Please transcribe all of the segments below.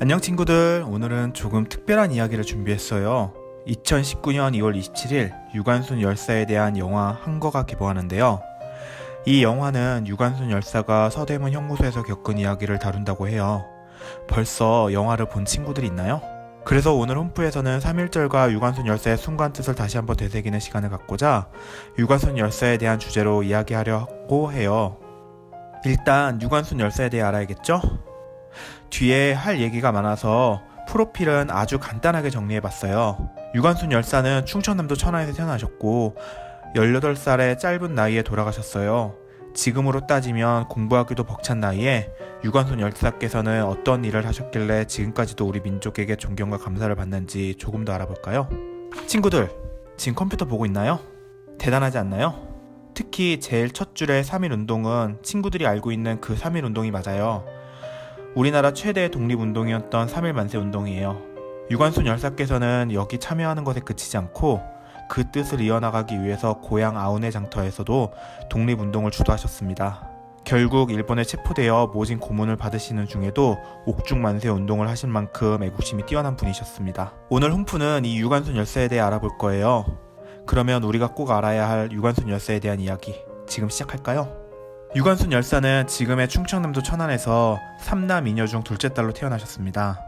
안녕 친구들, 오늘은 조금 특별한 이야기를 준비했어요. 2019년 2월 27일 유관순 열사에 대한 영화 한거가 개봉하는데요. 이 영화는 유관순 열사가 서대문 형무소에서 겪은 이야기를 다룬다고 해요. 벌써 영화를 본 친구들이 있나요? 그래서 오늘 홈프에서는 3.1절과 유관순 열사의 순간뜻을 다시 한번 되새기는 시간을 갖고자 유관순 열사에 대한 주제로 이야기하려고 해요. 일단 유관순 열사에 대해 알아야겠죠? 뒤에 할 얘기가 많아서 프로필은 아주 간단하게 정리해봤어요. 유관순 열사는 충청남도 천안에서 태어나셨고 18살의 짧은 나이에 돌아가셨어요. 지금으로 따지면 공부하기도 벅찬 나이에 유관순 열사께서는 어떤 일을 하셨길래 지금까지도 우리 민족에게 존경과 감사를 받는지 조금 더 알아볼까요? 친구들, 지금 컴퓨터 보고 있나요? 대단하지 않나요? 특히 제일 첫 줄의 3.1운동은 친구들이 알고 있는 그 3.1운동이 맞아요. 우리나라 최대의 독립운동이었던 3.1 만세운동이에요. 유관순 열사께서는 여기 참여하는 것에 그치지 않고 그 뜻을 이어나가기 위해서 고향 아우네 장터에서도 독립운동을 주도하셨습니다. 결국 일본에 체포되어 모진 고문을 받으시는 중에도 옥중 만세운동을 하실 만큼 애국심이 뛰어난 분이셨습니다. 오늘 홈프는 이 유관순 열사에 대해 알아볼 거예요. 그러면 우리가 꼭 알아야 할 유관순 열사에 대한 이야기 지금 시작할까요? 유관순 열사는 지금의 충청남도 천안에서 3남 2녀 중 둘째 딸로 태어나셨습니다.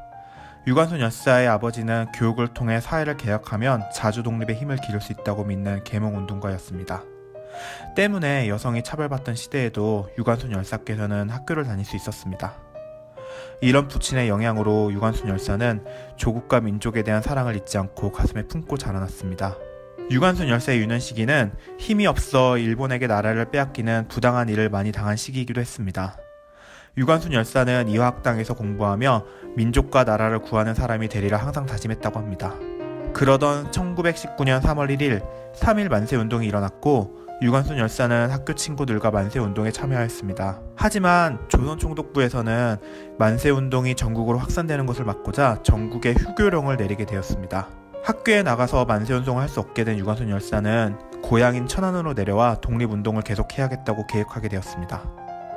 유관순 열사의 아버지는 교육을 통해 사회를 개혁하면 자주 독립의 힘을 기를 수 있다고 믿는 계몽운동가였습니다. 때문에 여성이 차별받던 시대에도 유관순 열사께서는 학교를 다닐 수 있었습니다. 이런 부친의 영향으로 유관순 열사는 조국과 민족에 대한 사랑을 잊지 않고 가슴에 품고 자라났습니다. 유관순 열사의 유년 시기는 힘이 없어 일본에게 나라를 빼앗기는 부당한 일을 많이 당한 시기이기도 했습니다. 유관순 열사는 이화학당에서 공부하며 민족과 나라를 구하는 사람이 되리라 항상 다짐했다고 합니다. 그러던 1919년 3월 1일 3.1 만세운동이 일어났고 유관순 열사는 학교 친구들과 만세운동에 참여하였습니다. 하지만 조선총독부에서는 만세운동이 전국으로 확산되는 것을 막고자 전국에 휴교령을 내리게 되었습니다. 학교에 나가서 만세운동을 할 수 없게 된 유관순 열사는 고향인 천안으로 내려와 독립운동을 계속해야겠다고 계획하게 되었습니다.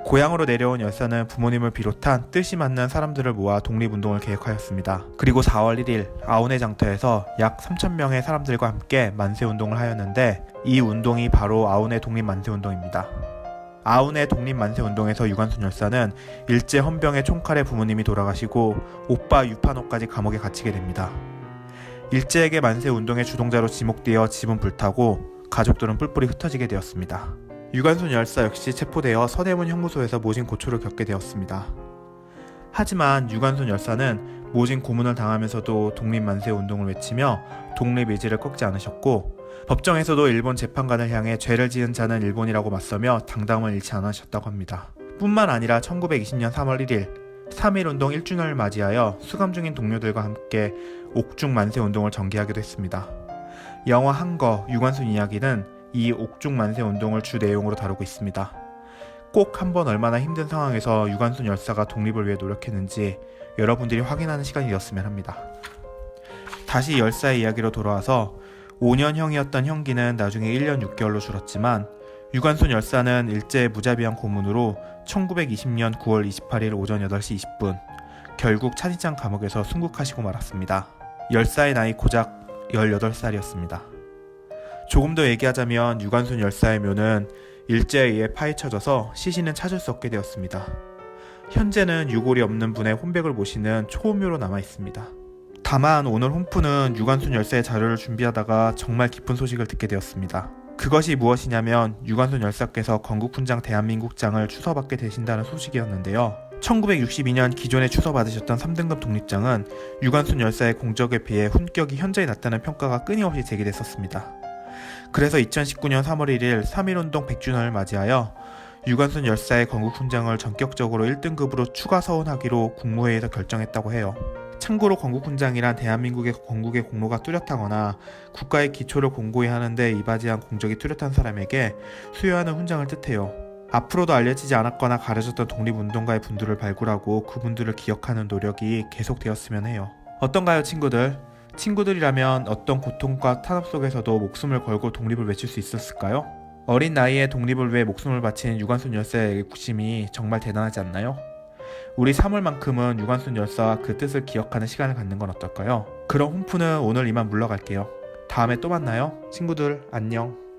고향으로 내려온 열사는 부모님을 비롯한 뜻이 맞는 사람들을 모아 독립운동을 계획하였습니다. 그리고 4월 1일 아우네 장터에서 약 3,000명의 사람들과 함께 만세운동을 하였는데 이 운동이 바로 아우네 독립만세운동입니다. 아우네 독립만세운동에서 유관순 열사는 일제 헌병의 총칼에 부모님이 돌아가시고 오빠 유판호까지 감옥에 갇히게 됩니다. 일제에게 만세운동의 주동자로 지목되어 집은 불타고 가족들은 뿔뿔이 흩어지게 되었습니다. 유관순 열사 역시 체포되어 서대문 형무소에서 모진 고초를 겪게 되었습니다. 하지만 유관순 열사는 모진 고문을 당하면서도 독립만세운동을 외치며 독립 의지를 꺾지 않으셨고 법정에서도 일본 재판관을 향해 죄를 지은 자는 일본이라고 맞서며 당당함을 잃지 않으셨다고 합니다. 뿐만 아니라 1920년 3월 1일 3.1운동 1주년을 맞이하여 수감 중인 동료들과 함께 옥중 만세운동을 전개하기도 했습니다. 영화 한거 유관순 이야기는 이 옥중 만세운동을 주 내용으로 다루고 있습니다. 꼭 한번 얼마나 힘든 상황에서 유관순 열사가 독립을 위해 노력했는지 여러분들이 확인하는 시간이 되었으면 합니다. 다시 열사의 이야기로 돌아와서 5년형이었던 형기는 나중에 1년 6개월로 줄었지만 유관순 열사는 일제의 무자비한 고문으로 1920년 9월 28일 오전 8시 20분 결국 차디짱 감옥에서 순국하시고 말았습니다. 열사의 나이 고작 18살이었습니다. 조금 더 얘기하자면 유관순 열사의 묘는 일제에 의해 파헤쳐져서 시신은 찾을 수 없게 되었습니다. 현재는 유골이 없는 분의 혼백을 모시는 초호묘로 남아있습니다. 다만 오늘 홈프는 유관순 열사의 자료를 준비하다가 정말 기쁜 소식을 듣게 되었습니다. 그것이 무엇이냐면 유관순 열사께서 건국훈장 대한민국장을 추서받게 되신다는 소식이었는데요. 1962년 기존에 추서받으셨던 3등급 독립장은 유관순 열사의 공적에 비해 훈격이 현저히 낮다는 평가가 끊임없이 제기됐었습니다. 그래서 2019년 3월 1일 3.1운동 100주년을 맞이하여 유관순 열사의 건국훈장을 전격적으로 1등급으로 추가 서운하기로 국무회의에서 결정했다고 해요. 참고로 건국훈장이란 대한민국의 건국의 공로가 뚜렷하거나 국가의 기초를 공고히 하는데 이바지한 공적이 뚜렷한 사람에게 수여하는 훈장을 뜻해요. 앞으로도 알려지지 않았거나 가려졌던 독립운동가의 분들을 발굴하고 그분들을 기억하는 노력이 계속되었으면 해요. 어떤가요, 친구들? 친구들이라면 어떤 고통과 탄압 속에서도 목숨을 걸고 독립을 외칠 수 있었을까요? 어린 나이에 독립을 위해 목숨을 바친 유관순 열사의 애국심이 정말 대단하지 않나요? 우리 3월만큼은 유관순 열사와 그 뜻을 기억하는 시간을 갖는 건 어떨까요? 그럼 홈프는 오늘 이만 물러갈게요. 다음에 또 만나요. 친구들 안녕.